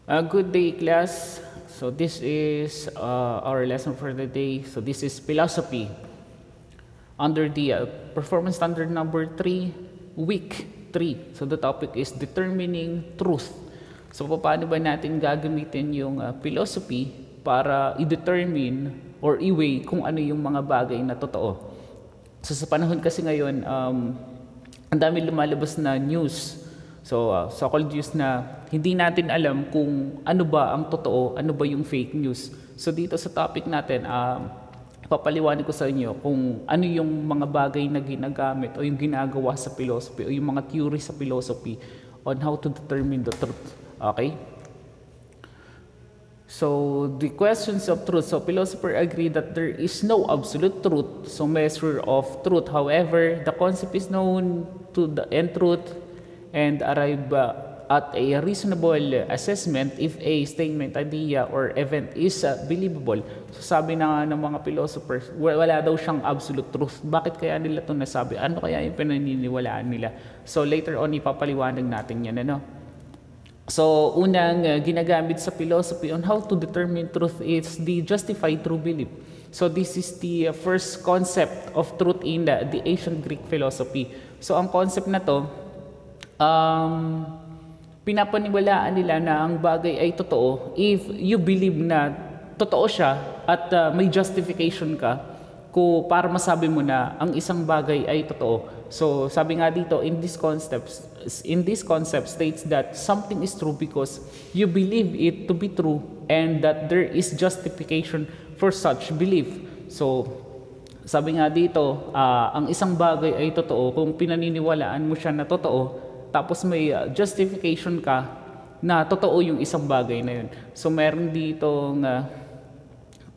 Good day, class. So this is our lesson for the day. So this is philosophy under the performance standard number 3, week 3. So the topic is determining truth. So paano ba natin gagamitin yung philosophy para i-determine or i-weigh kung ano yung mga bagay na totoo. So sa panahon kasi ngayon, ang dami lumalabas na news. So, so-called news na hindi natin alam kung ano ba ang totoo, ano ba yung fake news. So dito sa topic natin, papaliwanag ko sa inyo kung ano yung mga bagay na ginagamit o yung ginagawa sa philosophy o yung mga theory sa philosophy on how to determine the truth. Okay? So, the questions of truth. So, philosophers agree that there is no absolute truth, so measure of truth. However, the concept is known to the end truth and arrive at a reasonable assessment if a statement, idea, or event is believable. So, sabi na ng mga philosophers, wala daw siyang absolute truth. Bakit kaya nila ito nasabi? Ano kaya yung pinaniniwalaan nila? So, later on, ipapaliwanag natin yan, ano? So, unang ginagamit sa philosophy on how to determine truth is the justified true belief. So, this is the first concept of truth in the ancient Greek philosophy. So, ang concept na to, pinapaniwalaan nila na ang bagay ay totoo if you believe na totoo siya at may justification ka para masabi mo na ang isang bagay ay totoo. So, sabi nga dito, in this concept states that something is true because you believe it to be true and that there is justification for such belief. So, sabi nga dito, ang isang bagay ay totoo kung pinaniniwalaan mo siya na totoo, tapos may justification ka na totoo yung isang bagay na yun. So, meron ditong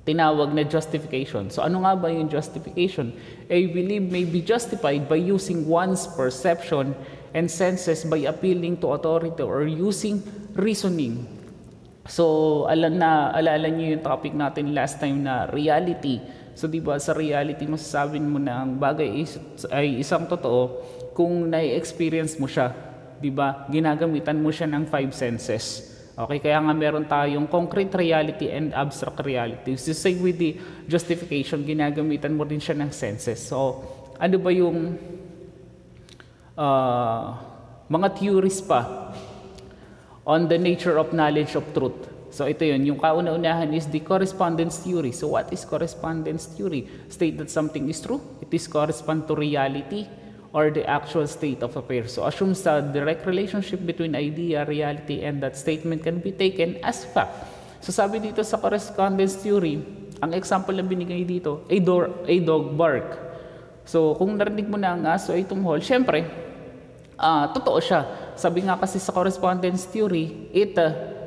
tinawag na justification. So ano nga ba yung justification? A belief may be justified by using one's perception and senses by appealing to authority or using reasoning. So alala niyo yung topic natin last time na reality. So di ba sa reality masasabi mo na ang bagay ay isang totoo kung nai-experience mo siya. Di ba? Ginagamitan mo siya ng 5 senses. Okay, kaya nga meron tayong concrete reality and abstract reality. So, same with the justification, ginagamitan mo din siya ng senses. So, ano ba yung mga theories pa on the nature of knowledge of truth? So, ito yun. Yung kauna-unahan is the correspondence theory. So, what is correspondence theory? State that something is true. It is correspond to reality or the actual state of affairs. So, assumes a direct relationship between idea, reality, and that statement can be taken as fact. So, sabi dito sa correspondence theory, ang example na binigay dito, a dog bark. So, kung narinig mo na ang aso ay tumahol, syempre, totoo siya. Sabi nga kasi sa correspondence theory, it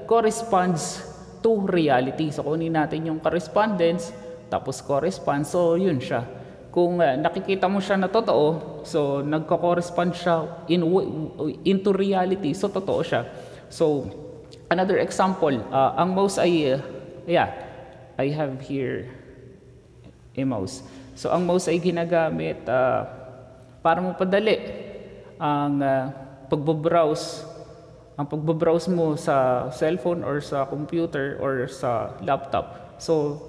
corresponds to reality. So, kunin natin yung correspondence, tapos correspond, so yun siya. Kung nakikita mo siya na totoo, so nagko-correspond siya into reality, so totoo siya. So, another example, ang mouse ay, I have here a mouse. So, ang mouse ay ginagamit para mapadali ang pagbabrowse mo sa cellphone or sa computer or sa laptop. So,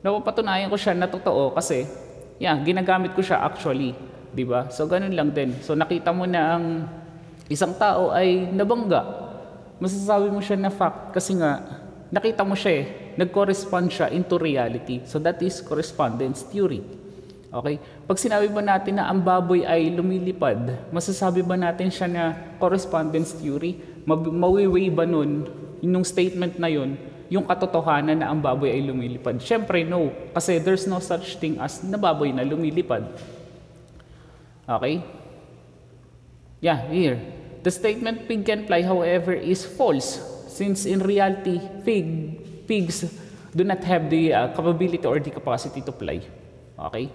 napapatunayan ko siya na totoo kasi ginagamit ko siya actually, 'di ba? So ganun lang din. So nakita mo na ang isang tao ay nabangga. Masasabi mo siya na fact kasi nga nakita mo siya nag-correspond siya into reality. So that is correspondence theory. Okay? Pag sinabi ba natin na ang baboy ay lumilipad, masasabi ba natin siya na correspondence theory? Mawiway ba nun yung statement na yun? Yung katotohanan na ang baboy ay lumilipad? Siyempre, no. Kasi there's no such thing as na baboy na lumilipad. Okay? Yeah, here. The statement pig can fly, however, is false. Since in reality, pigs do not have the capability or the capacity to fly. Okay?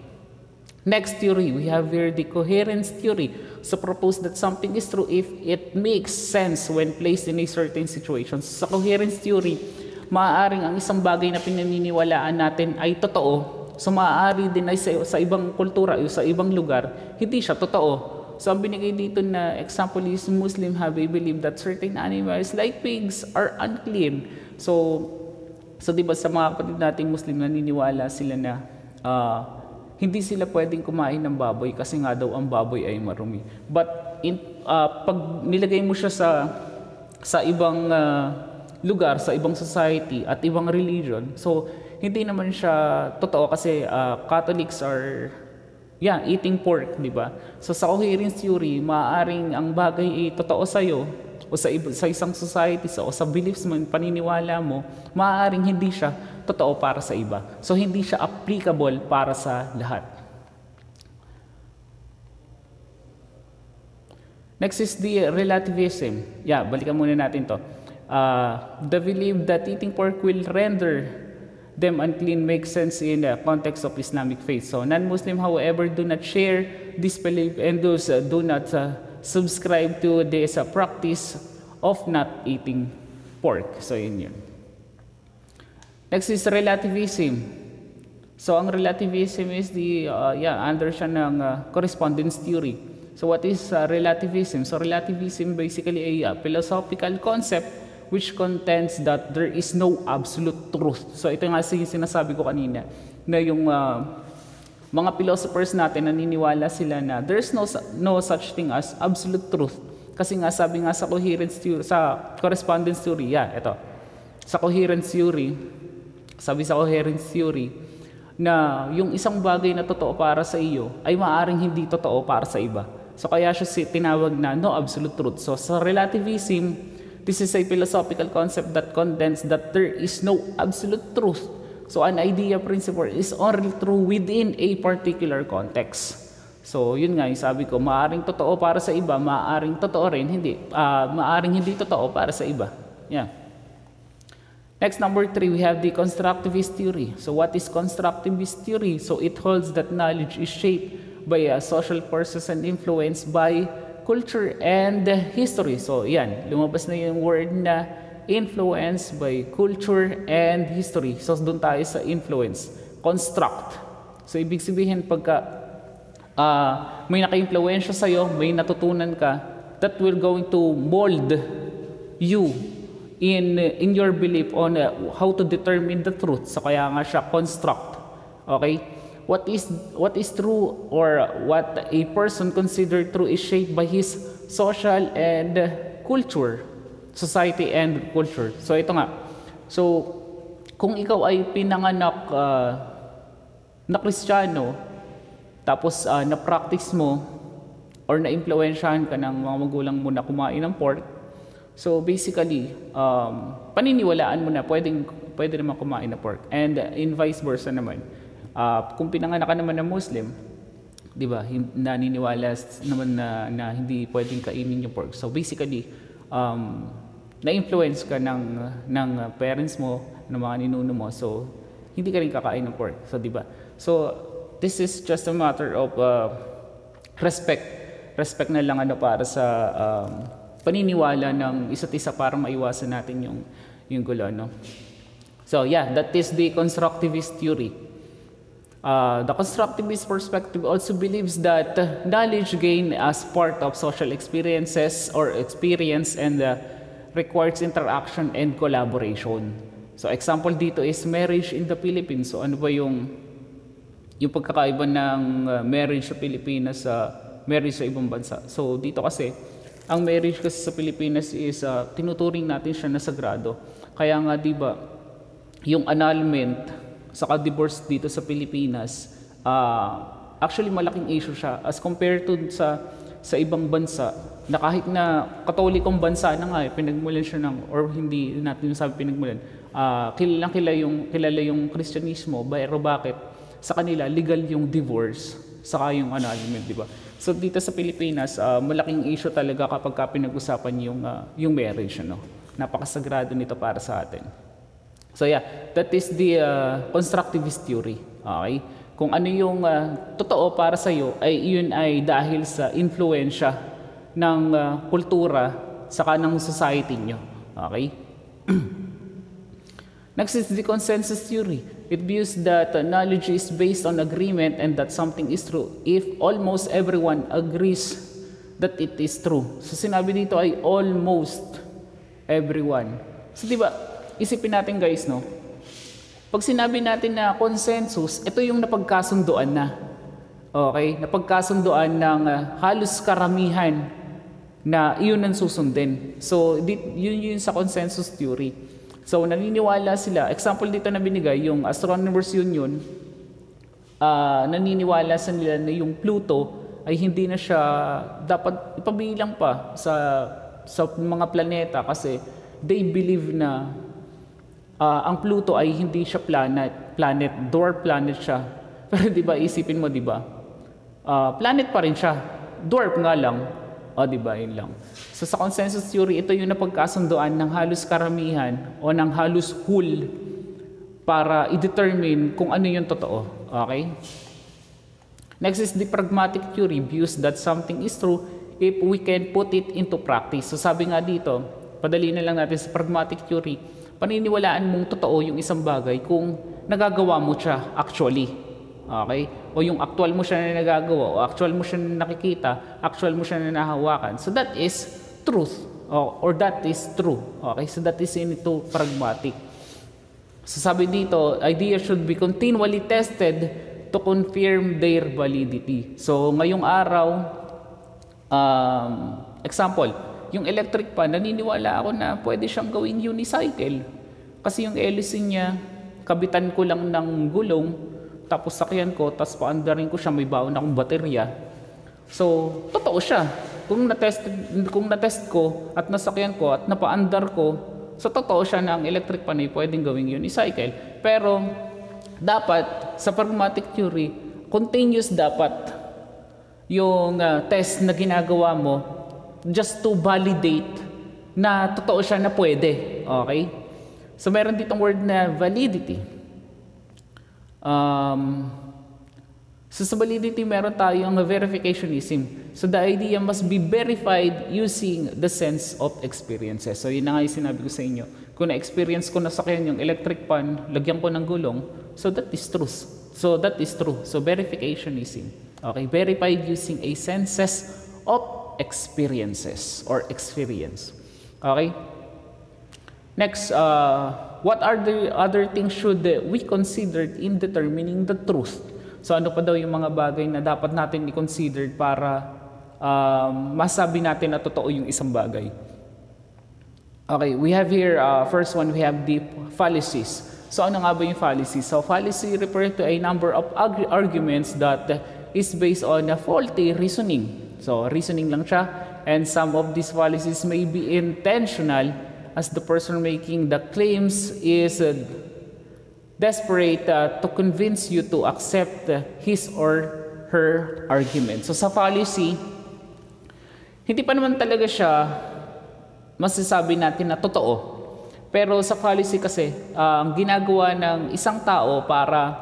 Next theory, we have here the coherence theory. So propose that something is true if it makes sense when placed in a certain situation. Sa coherence theory, maaaring ang isang bagay na pinaniniwalaan natin ay totoo. So maaari din ay sa ibang kultura o sa ibang lugar, hindi siya totoo. So ang binigay dito na example is Muslim have a belief that certain animals like pigs are unclean. So di ba sa mga kapatid nating Muslim naniniwala sila na hindi sila pwedeng kumain ng baboy kasi nga daw ang baboy ay marumi. But pag nilagay mo siya sa ibang lugar, sa ibang society at ibang religion, so hindi naman siya totoo kasi Catholics are eating pork, di ba? So sa coherence theory, maaaring ang bagay ay totoo sa iyo o sa isang society o sa beliefs mo, paniniwala mo, maaaring hindi siya totoo para sa iba. So hindi siya applicable para sa lahat. Next is the relativism. Balikan muna natin to. The belief that eating pork will render them unclean makes sense in the context of Islamic faith. So non-Muslim, however, do not share this belief and those do not subscribe to this practice of not eating pork. So yun. Next is relativism. So ang relativism is under siya ng correspondence theory. So what is relativism? So relativism basically a philosophical concept which contends that there is no absolute truth. So ito nga yung sinasabi ko kanina na yung mga philosophers natin naniniwala sila na there's no such thing as absolute truth. Kasi nga sabi nga sa coherence theory, sa correspondence theory, ito. Sa coherence theory, sabi sa coherence theory na yung isang bagay na totoo para sa iyo ay maaaring hindi totoo para sa iba. So kaya siya tinawag na no absolute truth. So sa relativism, this is a philosophical concept that contends that there is no absolute truth. So an idea principle is only true within a particular context. So yun nga, yung sabi ko, maaaring totoo para sa iba, maaaring totoo rin, maaaring hindi totoo para sa iba. Next, number 3, we have the constructivist theory. So what is constructivist theory? So it holds that knowledge is shaped by social forces and influenced by culture and history. So yan, lumabas na yung word na influenced by culture and history. So doon tayo sa influence, construct. So ibig sabihin pagka may naka-influensya sa'yo, may natutunan ka, that will going to mold you in your belief on how to determine the truth. So kaya nga siya construct. Okay? What is true or what a person considered true is shaped by his social and culture, society and culture. So ito nga. So kung ikaw ay pinanganak na Kristiyano, tapos na-practice mo or na-impluwensyahan ka ng mga magulang mo na kumain ng pork, so basically, paniniwalaan mo na pwede naman kumain ng pork. And in vice versa naman. Kung pinanganak ka naman na Muslim, di ba, naniniwala naman na hindi pwedeng kainin yung pork. So basically, na-influence ka ng parents mo, ng mga ninuno mo, so hindi ka rin kakain ng pork. So di ba? So this is just a matter of respect. Respect na lang para sa paniniwala ng isa't isa para maiwasan natin yung gulo, no? So that is the constructivist theory. The constructivist perspective also believes that knowledge gained as part of social experiences or experience and requires interaction and collaboration. So example dito is marriage in the Philippines. So ano ba yung pagkakaiba ng marriage sa Pilipinas sa marriage sa ibang bansa? So dito kasi, ang marriage kasi sa Pilipinas is tinuturing natin siya na sagrado. Kaya nga 'di ba, yung annulment saka divorce dito sa Pilipinas, actually malaking issue siya as compared to sa ibang bansa na kahit na Katolikong bansa na nga pinagmulan siya or hindi natin sabi pinagmulan. Kilala yung Kristyanismo, pero bakit? Sa kanila legal yung divorce saka yung annulment, di ba? So dito sa Pilipinas, malaking issue talaga kapag pinag-usapan yung marriage, no? Napakasagrado nito para sa atin. So that is the constructivist theory. Okay? Kung ano yung totoo para sa iyo ay iyon ay dahil sa influensya ng kultura saka ng society nyo. Okay? Next is the consensus theory. It views that knowledge is based on agreement and that something is true if almost everyone agrees that it is true. So sinabi dito ay almost everyone. So diba, isipin natin guys, no? Pag sinabi natin na consensus, ito yung napagkasunduan na. Okay? Napagkasunduan ng halos karamihan na iyon ang susundin. So yun sa consensus theory. So naniniwala sila, example dito na binigay, yung Astronomers Union, naniniwala sa nila na yung Pluto ay hindi na siya dapat ipabilang pa sa mga planeta kasi they believe na ang Pluto ay hindi siya planet, dwarf planet siya. Pero 'di ba isipin mo 'di ba? Planet pa rin siya. Dwarf nga lang. 'Di ba? Yun lang. So sa consensus theory, ito yung napagkasunduan ng halos karamihan o ng halos whole para i-determine kung ano yung totoo. Okay? Next is the pragmatic theory, views that something is true if we can put it into practice. So sabi nga dito, padali na lang natin sa pragmatic theory, paniniwalaan mong totoo yung isang bagay kung nagagawa mo siya actually. Okay? O yung actual mo siya na nagagawa, o actual mo siya na nakikita, actual mo siya na nahawakan. So that is truth, or that is true. Okay? So that is into pragmatic. So sabi dito, ideas should be continually tested to confirm their validity. So ngayong araw, example, yung electric pan, naniniwala ako na pwede siyang gawing unicycle. Kasi yung hélice niya, kabitan ko lang ng gulong, tapos sakyan ko, tapos paandarin ko siya, may baon akong baterya. So, totoo siya. Kung na-test ko at nasakyan ko at napaandar ko, so totoo siya na ang electric pan ay pwedeng gawing unicycle. Pero, dapat, sa pragmatic theory, continuous dapat yung test na ginagawa mo just to validate na totoo siya na pwede. Okay? So, meron ditong word na validity. So, sa validity, meron tayong verificationism. So, the idea must be verified using the sense of experiences. So, yun na nga yung sinabi ko sa inyo. Kung na-experience ko na sakyan yung electric pan, lagyan ko ng gulong, so that is true. So that is true. So verificationism. Okay, verified using a senses of experiences or experience. Okay? Next, what are the other things should we consider in determining the truth? So ano pa daw yung mga bagay na dapat natin i-consider para masabi natin na totoo yung isang bagay? Okay, we have here, first one, we have the fallacies. So ano nga ba yung fallacy? So fallacy refers to a number of arguments that is based on a faulty reasoning. So reasoning lang siya, and some of these fallacies may be intentional as the person making the claims is desperate to convince you to accept his or her argument. So sa fallacy, hindi pa naman talaga siya masasabi natin na totoo. Pero sa fallacy kasi, ang ginagawa ng isang tao para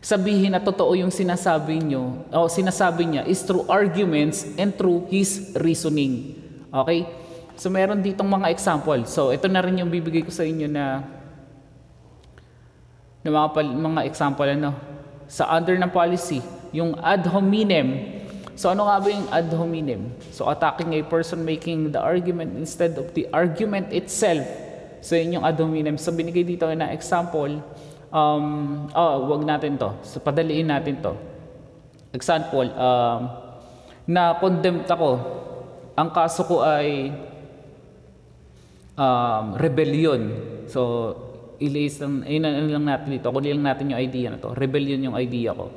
sabihin na totoo yung sinasabi niya is through arguments and through his reasoning. Okay? So meron ditong mga example. So ito na rin yung bibigay ko sa inyo na mga example sa under ng policy, yung ad hominem. So ano nga ba yung ad hominem? So attacking a person making the argument instead of the argument itself. So yun yung ad hominem. So binigay dito na example, wag natin to. So padaliin natin to. Example, na condemned ako. Ang kaso ko ay rebellion. So ilan lang natin dito. Kunin lang natin yung idea na to. Rebellion yung idea ko.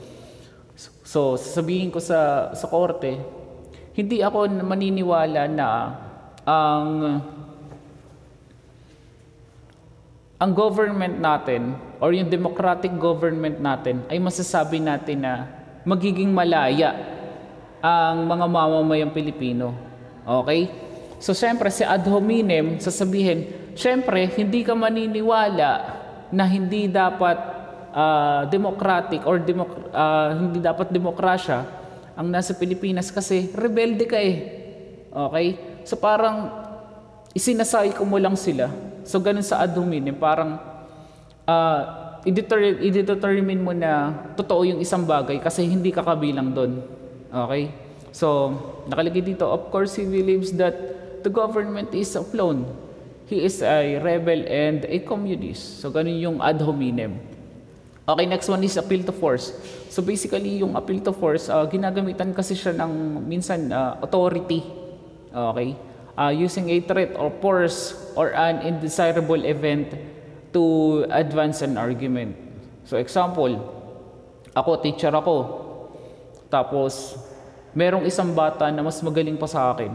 So, sasabihin ko sa korte, hindi ako maniniwala na ang government natin or yung democratic government natin ay masasabi natin na magiging malaya ang mga mamamayang Pilipino. Okay? So, syempre, si ad hominem, sasabihin, syempre, hindi ka maniniwala na hindi dapat democratic or hindi dapat demokrasya ang nasa Pilipinas kasi rebelde ka eh. Okay? So parang isinasay ko mo lang sila. So ganun sa ad hominem, parang i-determine mo na totoo yung isang bagay kasi hindi ka kabilang doon. Okay? So, nakalagay dito, of course, he believes that the government is a clone. He is a rebel and a communist. So, ganun yung ad hominem. Okay, next one is appeal to force. So, basically, yung appeal to force, ginagamitan kasi siya ng minsan authority. Okay? Using a threat or force or an undesirable event to advance an argument. So, example, ako, teacher ako. Tapos, merong isang bata na mas magaling pa sa akin.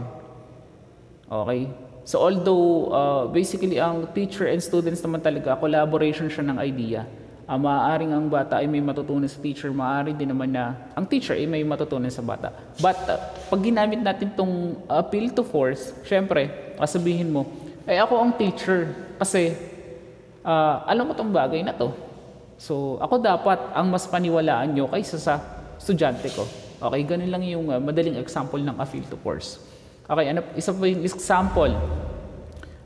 Okay? So, although, basically, ang teacher and students naman talaga, collaboration siya ng idea. Maaaring ang bata ay may matutunan sa teacher, maaari din naman na ang teacher ay may matutunan sa bata. But, pag ginamit natin itong appeal to force, syempre, sabihin mo, ay ako ang teacher kasi alam mo itong bagay na to. So, ako dapat ang mas paniwalaan nyo kaysa sa estudyante ko. Okay, ganun lang yung madaling example ng appeal to force. Okay, isa pa yung example.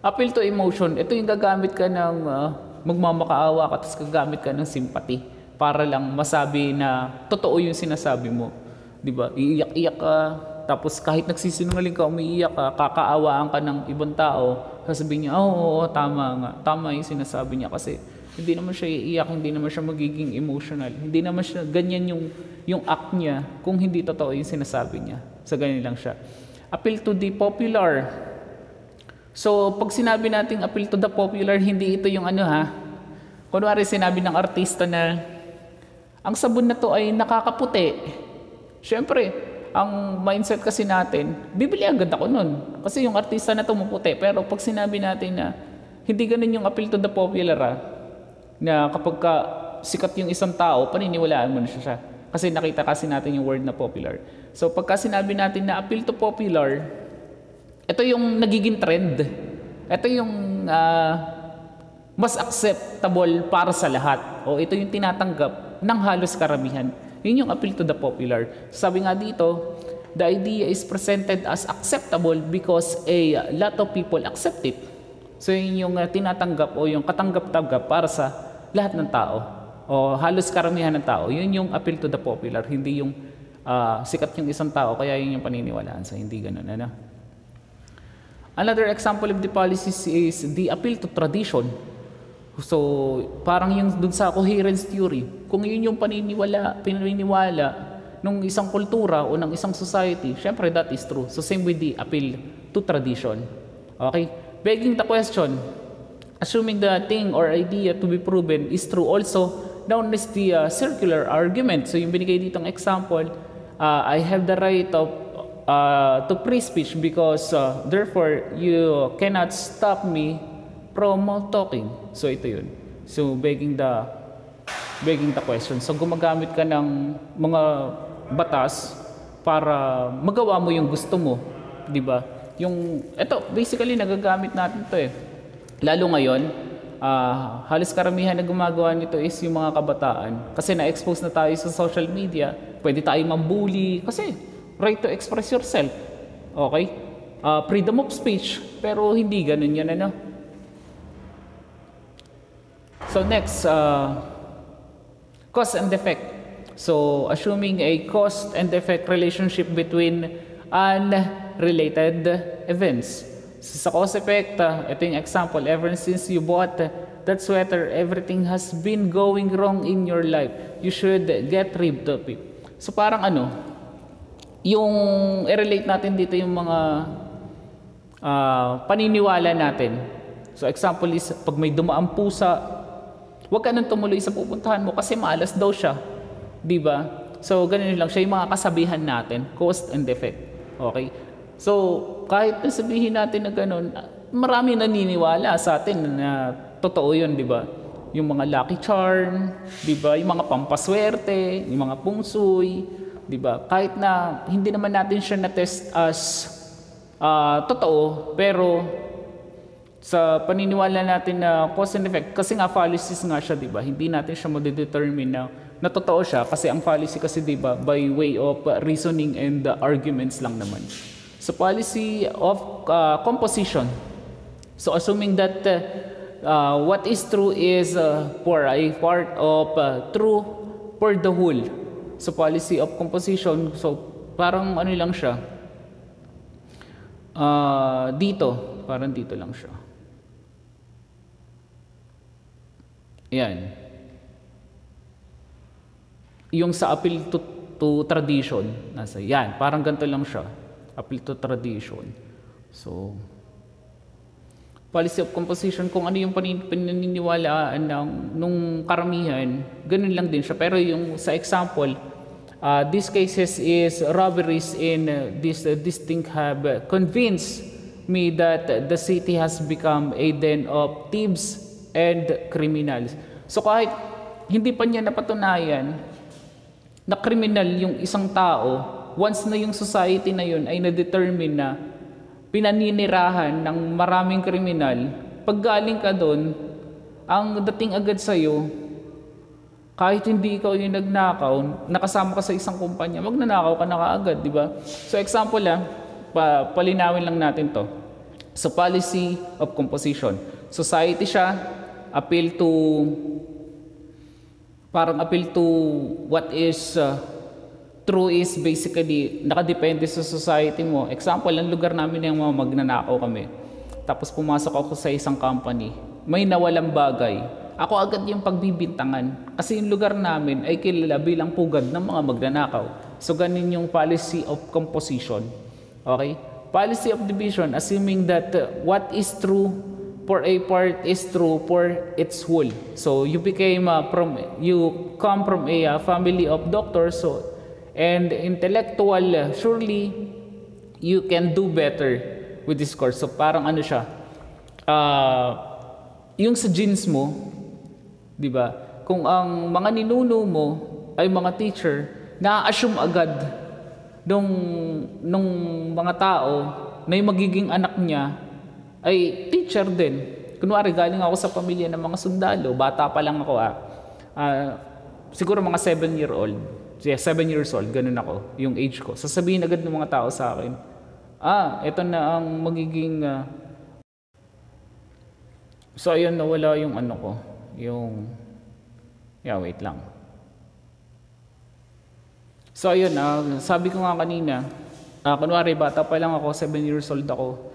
Appeal to emotion. Ito yung gagamit ka ng magmamakaawa ka, tapos gagamit ka ng sympathy para lang masabi na totoo yung sinasabi mo. Diba? Iiyak-iyak ka, tapos kahit nagsisinungaling ka, umiiyak ka, kakaawaan ka ng ibang tao, sasabihin niya, oo, tama nga. Tama yung sinasabi niya kasi hindi naman siya iiyak, hindi naman siya magiging emotional. Hindi naman siya, ganyan yung act niya kung hindi totoo yung sinasabi niya. So, ganyan lang siya. Appeal to the popular. So, pag sinabi natin appeal to the popular, hindi ito yung kunwari sinabi ng artista na ang sabon na to ay nakakaputi. Siyempre, ang mindset kasi natin, bibili agad ako nun. Kasi yung artista na to maputi. Pero pag sinabi natin na hindi ganun yung appeal to the popular, na kapag sikat yung isang tao, paniniwalaan mo na siya. Kasi nakita kasi natin yung word na popular. So pagka sinabi natin na appeal to popular, ito yung nagiging trend. Ito yung mas acceptable para sa lahat. O ito yung tinatanggap ng halos karamihan. Yun yung appeal to the popular. Sabi nga dito, the idea is presented as acceptable because a lot of people accept it. So yun yung tinatanggap o yung katanggap-tanggap para sa lahat ng tao o halos karamihan ng tao. Yun yung appeal to the popular, hindi yung sikat yung isang tao kaya yun yung paniniwalaan sa hindi ganun. Another example of the policies is the appeal to tradition. So parang yung dun sa coherence theory, kung yun yung paniniwala ng isang kultura o ng isang society, syempre that is true. So same with the appeal to tradition. Okay? Begging the question, assuming the thing or idea to be proven is true, also known as the circular argument. So yung binigay ditong example, I have the right of to free speech because therefore you cannot stop me from talking. So ito yun. So begging the question. So gumagamit ka ng mga batas para magawa mo yung gusto mo, di ba? Ito basically nagagamit natin to Lalo ngayon, halos karamihan na gumagawa nito is yung mga kabataan. Kasi na-expose na tayo sa social media, pwede tayo mambully kasi right to express yourself. Okay? Freedom of speech, pero hindi ganun yan, So next, cause and effect. So assuming a cause and effect relationship between unrelated events. Sa cause effect, ito yung example, ever since you bought that sweater, everything has been going wrong in your life. You should get rid of it. So parang yung i-relate natin dito yung mga paniniwala natin. So example is, pag may dumaang pusa, huwag ka nang tumuloy sa pupuntahan mo kasi maalas daw siya. Diba? So ganun lang siya yung mga kasabihan natin, cause and effect. Okay? So, kahit sabihin natin na gano'n, marami naniniwala sa atin na totoo yun, di ba? Yung mga lucky charm, di ba? Yung mga pampaswerte, yung mga pungsoy, di ba? Kahit na hindi naman natin siya na-test as totoo, pero sa paniniwala natin na cause and effect, kasi nga fallacies nga siya, di ba? Hindi natin siya ma-determine na totoo siya kasi ang fallacy kasi, di ba, by way of reasoning and arguments lang naman. So policy of composition. So assuming that what is true is for a part of true for the whole. So policy of composition. So Parang ano lang siya. Dito. Parang dito lang siya. Yan. Yung sa appeal to tradition, nasa yan. Parang ganito lang siya. Appeal to tradition. So, policy of composition, kung ano yung paniniwalaan nung karamihan, ganun lang din siya. Pero yung sa example, these cases is robberies in this thing have convinced me that the city has become a den of thieves and criminals. So kahit hindi pa niya napatunayan na kriminal yung isang tao, once na yung society na yun ay na-determine na pinaninirahan ng maraming kriminal, pag galing ka doon, ang dating agad sa'yo, kahit hindi ikaw yung nagnakaw, nakasama ka sa isang kumpanya, magnanakaw ka na kaagad, di ba? So example palinawin lang natin to. So policy of composition. Society siya, appeal to what is true is basically nakadepende sa society mo. Example, ang lugar namin yung mga magnanakaw kami. Tapos pumasok ako sa isang company. May nawalang bagay. Ako agad yung pagbibintangan. Kasi yung lugar namin ay kilala bilang pugad ng mga magnanakaw. So ganun yung policy of composition. Okay? Policy of division, assuming that what is true for a part is true for its whole. So you come from a family of doctors, and intellectual, surely you can do better with this course. So parang ano siya, yung sa genes mo, di ba? Kung ang mga ninuno mo ay mga teacher, na-assume agad nung mga tao na yung magiging anak niya ay teacher din. Kunwari, galing ako sa pamilya ng mga sundalo, bata pa lang ako siguro mga 7-year-old. Yeah, 7 years old, ganun ako, yung age ko. Sasabihin agad ng mga tao sa akin, ito na ang magiging... So, ayun, nawala yung ano ko. Wait lang. So, ayun, sabi ko nga kanina, kunwari, bata pa lang ako, 7 years old ako,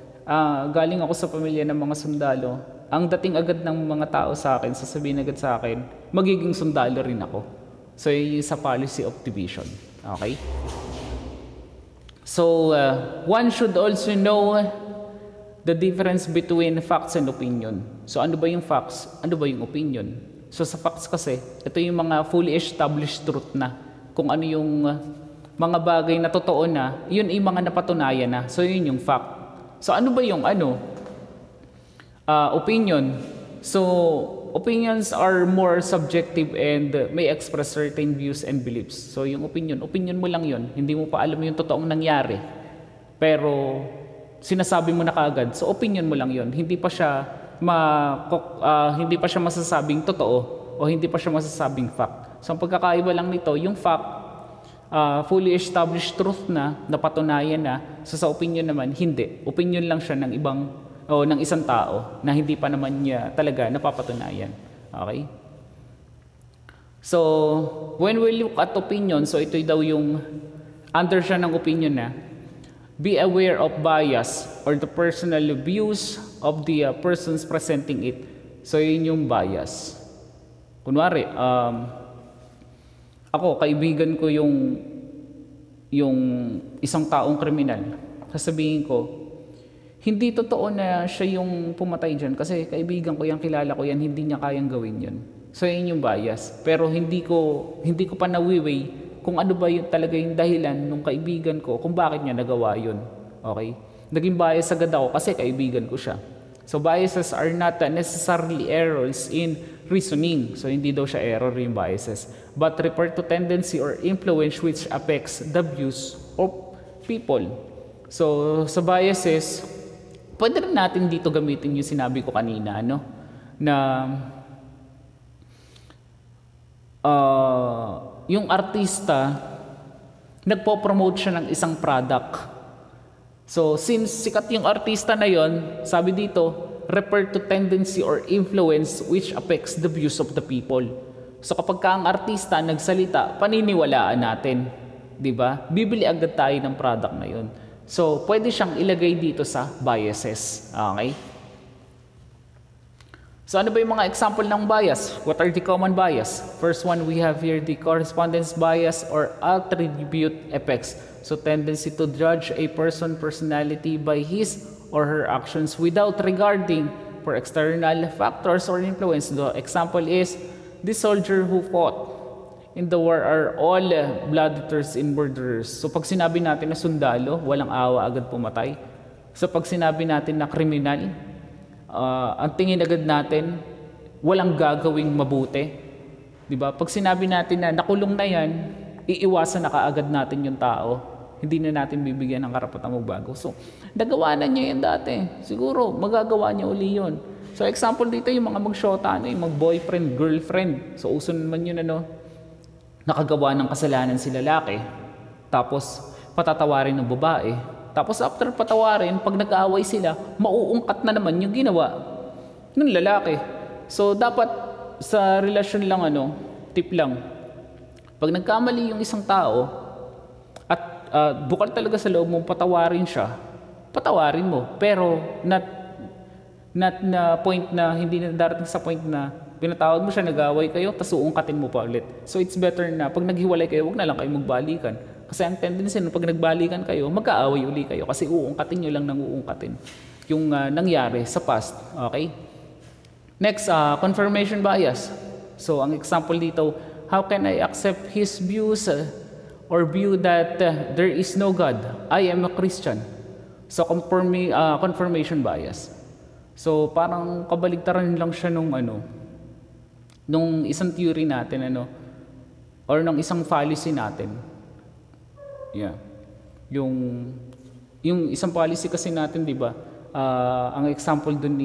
galing ako sa pamilya ng mga sundalo, ang dating agad ng mga tao sa akin, sasabihin agad sa akin, magiging sundalo rin ako. So, yun sa policy of division. Okay? So, one should also know the difference between facts and opinion. So, ano ba yung facts? Ano ba yung opinion? So, sa facts kasi, ito yung mga fully established truth na. Kung ano yung mga bagay na totoo na, yun ay mga napatunayan na. So, yun yung fact. So, ano ba yung opinion? So, opinions are more subjective and may express certain views and beliefs. So, yung opinion mo lang yun. Hindi mo pa alam yung totoong nangyari. Pero, sinasabi mo na kaagad. So, opinion mo lang yun. Hindi pa siya masasabing totoo o hindi pa siya masasabing fact. So, ang pagkakaiba lang nito, yung fact, fully established truth na, napatunayan na. So, sa opinion naman, hindi. Opinion lang siya ng ng isang tao na hindi pa naman niya talaga napapatunayan. Okay? So, when we look at opinion, so ito daw yung under siya ng opinion na, be aware of bias or the personal views of the persons presenting it. So, yun yung bias. Kunwari, ako, kaibigan ko yung isang taong kriminal. Sasabihin ko, hindi totoo na siya yung pumatay dyan kasi kaibigan ko yan, kilala ko yan, hindi niya kayang gawin yun. So, yun yung bias. Pero hindi ko pa nawiweigh kung ano ba yung talaga yung dahilan ng kaibigan ko kung bakit niya nagawa yun. Okay? Naging bias agad ako kasi kaibigan ko siya. So, biases are not necessarily errors in reasoning. So, hindi daw siya error yung biases. But refer to tendency or influence which affects the views of people. So, sa biases, pwede rin natin dito gamitin yung sinabi ko kanina, no? Na yung artista, nagpo-promote siya ng isang product. So, since sikat yung artista na yon, sabi dito, refer to tendency or influence which affects the views of the people. So, kapag ka ang artista nagsalita, paniniwalaan natin. 'di ba? Bibili agad tayo ng product na 'yon. So, pwede siyang ilagay dito sa biases. Okay? So, ano ba yung mga example ng bias? What are the common bias? First one, we have here the correspondence bias or attribute effects. So, tendency to judge a personality by his or her actions without regarding for external factors or influence. The example is, the soldier who fought in the war are all bloodletters and murderers. So, pag sinabi natin na sundalo, walang awa agad pumatay. So, pag sinabi natin na kriminal, ang tingin agad natin, walang gagawing mabuti. Diba? Pag sinabi natin na nakulong na yan, iiwasan na kaagad natin yung tao. Hindi na natin bibigyan ng karapatang magbago. So, nagawa na niya yan dati. Siguro, magagawa niya uli yun. So, example dito, yung mga mag-shota, yung mag-boyfriend, girlfriend. So, uso naman yun, nakagawa ng kasalanan si lalaki. Tapos, patatawarin ng babae. Tapos after patawarin, pag nag-aaway sila, mauungkat na naman yung ginawa ng lalaki. So dapat sa relasyon lang tip lang. Pag nagkamali yung isang tao at bukal talaga sa loob mo patawarin siya, patawarin mo. Pero not na point na hindi na darating sa point na pinatawad mo siya, nag-aaway kayo, tapos uungkatin mo pa ulit. So it's better na pag naghiwalay kayo, wag na lang kayo magbalikan. Kasi ang tendency pag nagbalikan kayo, mag-aaway uli kayo kasi uungkatin nyo lang ng uungkatin yung nangyari sa past. Okay? Next, confirmation bias. So, ang example dito, how can I accept his views or view that there is no God? I am a Christian. So, confirmation bias. So, parang kabaligtaran lang siya nung isang theory natin, or nung isang fallacy natin. Yeah. Yung isang policy kasi natin, 'di ba? Ang example doon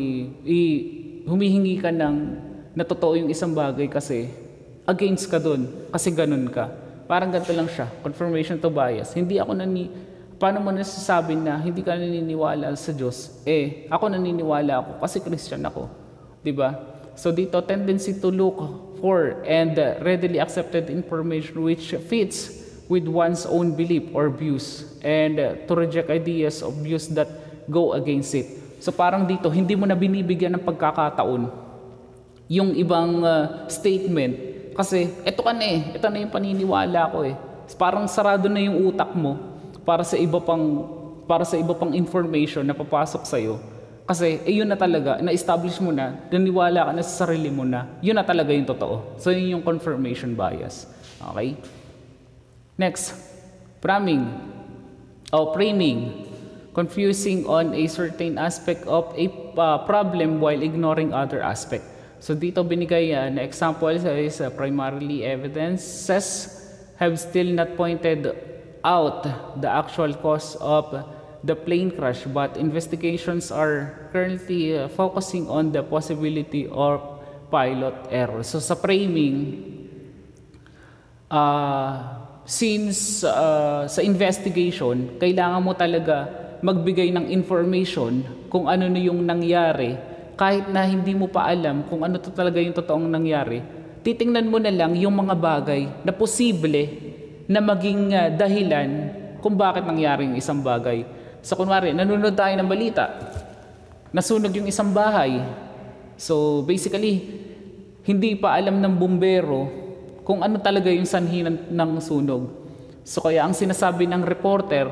humihingi ka ng na totoo yung isang bagay kasi against ka doon kasi ganun ka. Parang ganito lang siya, confirmation to bias. Paano mo nasasabi na hindi ka naniniwala sa Diyos? Ako naniniwala ako kasi Christian ako. 'Di ba? So dito, tendency to look for and readily accepted information which fits with one's own belief or views and to reject ideas of views that go against it. So parang dito, hindi mo na binibigyan ng pagkakataon yung ibang statement kasi ito na yung paniniwala ko . Parang sarado na yung utak mo para sa iba pang information na papasok sa iyo. Kasi yun na talaga, na-establish mo na, naniwala ka na sa sarili mo na, yun na talaga yung totoo. So yun yung confirmation bias. Okay? Next, framing. Confusing on a certain aspect of a problem while ignoring other aspect. So dito binigay na example is primarily evidences have still not pointed out the actual cause of the plane crash, but investigations are currently focusing on the possibility of pilot error. So sa framing, since sa investigation, kailangan mo talaga magbigay ng information kung ano na yung nangyari, kahit na hindi mo pa alam kung ano to talaga yung totoong nangyari. Titingnan mo na lang yung mga bagay na posible na maging dahilan kung bakit nangyari yung isang bagay. So kunwari, nanonood tayo ng balita, nasunog yung isang bahay. So basically, hindi pa alam ng bumbero kung ano talaga yung sanhi ng sunog. So kaya ang sinasabi ng reporter,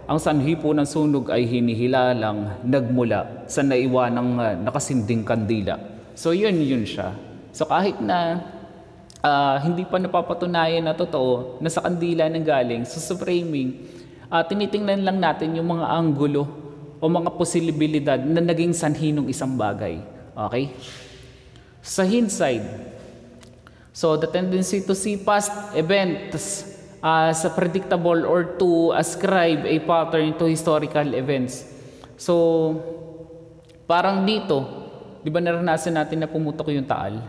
ang sanhi po ng sunog ay hinihilalang nagmula sa naiwanang nakasinding kandila. So yun siya. So kahit na hindi pa napapatunayan na totoo na sa kandila nang galing, so sa framing, tinitingnan lang natin yung mga anggulo o mga posibilidad na naging sanhi ng isang bagay. Okay? Sa hindsight, so the tendency to see past events as predictable or to ascribe a pattern to historical events. So, parang dito, di ba naranasan natin na pumutok yung Taal?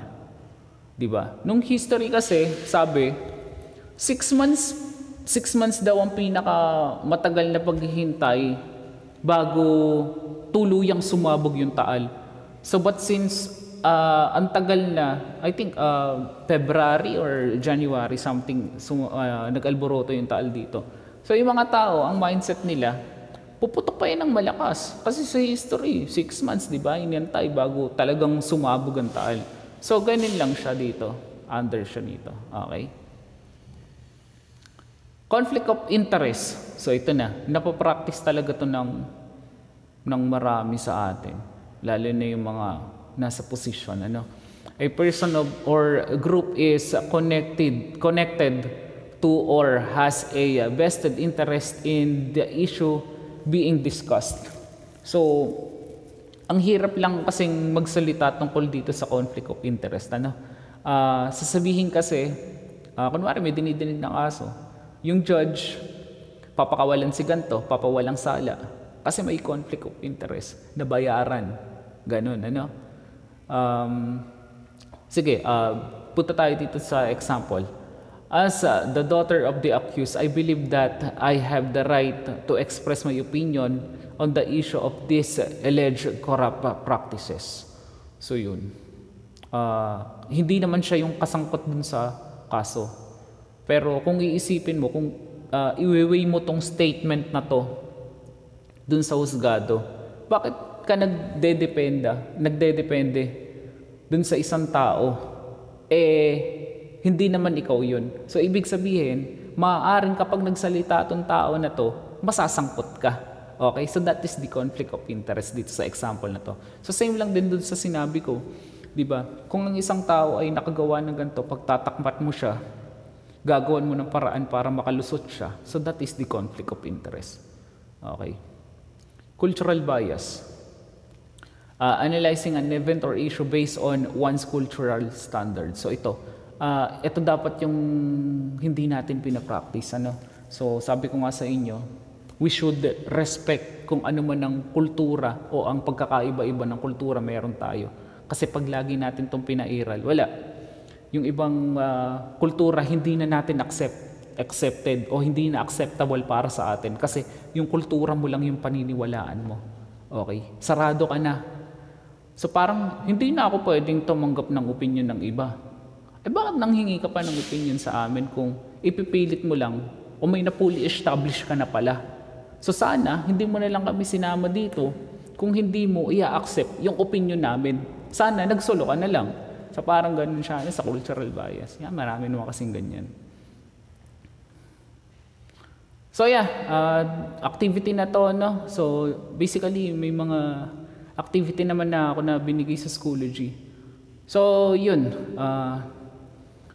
Di ba? Nung history kasi, sabi, 6 months daw ang pinaka matagal na paghihintay bago tuluyang sumabog yung Taal. So, but since ang tagal na, I think February or January something, nag-alboroto yung taal dito. So yung mga tao, ang mindset nila, puputok pa yan ng malakas. Kasi sa history, 6 months, di ba, inantay bago talagang sumabog ang taal. So ganun lang siya dito, under siya dito. Okay? Conflict of interest. So ito na, napapractice talaga to ng marami sa atin. Lalo na yung mga nasa position. Ano? A person or a group is connected to or has a vested interest in the issue being discussed. So, ang hirap lang kasing magsalita tungkol dito sa conflict of interest. Ano? Sasabihin kasi, kunwari may dinidinig ng aso, yung judge, papakawalan si ganto, papawalang sala. Kasi may conflict of interest na bayaran. Ganun, ano? Sige, punta tayo dito sa example. As the daughter of the accused, I believe that I have the right to express my opinion on the issue of these alleged corrupt practices. So yun. Hindi naman siya yung kasangkot dun sa kaso. Pero kung iisipin mo, kung iwi-weigh mo tong statement na to dun sa husgado, bakit ka nagdedepende dun sa isang tao? Hindi naman ikaw yun. So, ibig sabihin, maaaring kapag nagsalita itong tao na to, masasangkot ka. Okay? So, that is the conflict of interest dito sa example na to. So, same lang din dun sa sinabi ko. Diba? Kung ang isang tao ay nakagawa ng ganito, pagtatakbat mo siya, gagawan mo ng paraan para makalusot siya. So, that is the conflict of interest. Okay? Cultural bias. Analyzing an event or issue based on one's cultural standards. So, ito dapat yung hindi natin pinapractice. Ano? So, sabi ko nga sa inyo, we should respect kung ano man ang kultura o ang pagkakaiba-iba ng kultura meron tayo. Kasi pag lagi natin itong pinairal, wala. Yung ibang kultura hindi na natin accepted o hindi na acceptable para sa atin. Kasi yung kultura mo lang yung paniniwalaan mo. Okay? Sarado ka na. So parang hindi na ako pwedeng tumanggap ng opinion ng iba. Bakit nanghingi ka pa ng opinion sa amin kung ipipilit mo lang o may na-fully establish ka na pala? So sana, hindi mo na lang kami sinama dito kung hindi mo i-accept yung opinion namin. Sana, nagsolo ka na lang. So parang ganun siya sa cultural bias. Yeah, marami naman kasing ganyan. So yeah, activity na to, no? So basically, may mga activity naman na ako na binigay sa Schoology. So yun,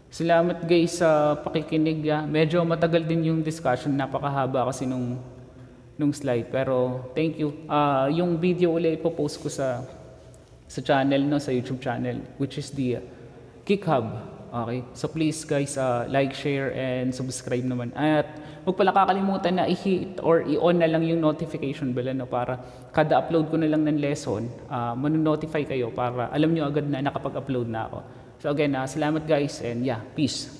salamat guys sa pakikinig. Medyo matagal din yung discussion, napakahaba kasi nung slide. Pero thank you. Yung video ulit ipopost ko sa channel, no, sa YouTube channel, which is the Kick Hub. Okay? So please guys, like, share, and subscribe naman. At huwag pala kakalimutan na i-hit or i-on na lang yung notification bell, no, para kada upload ko na lang ng lesson, manonotify kayo para alam nyo agad na nakapag-upload na ako. So again, salamat guys, and yeah, peace.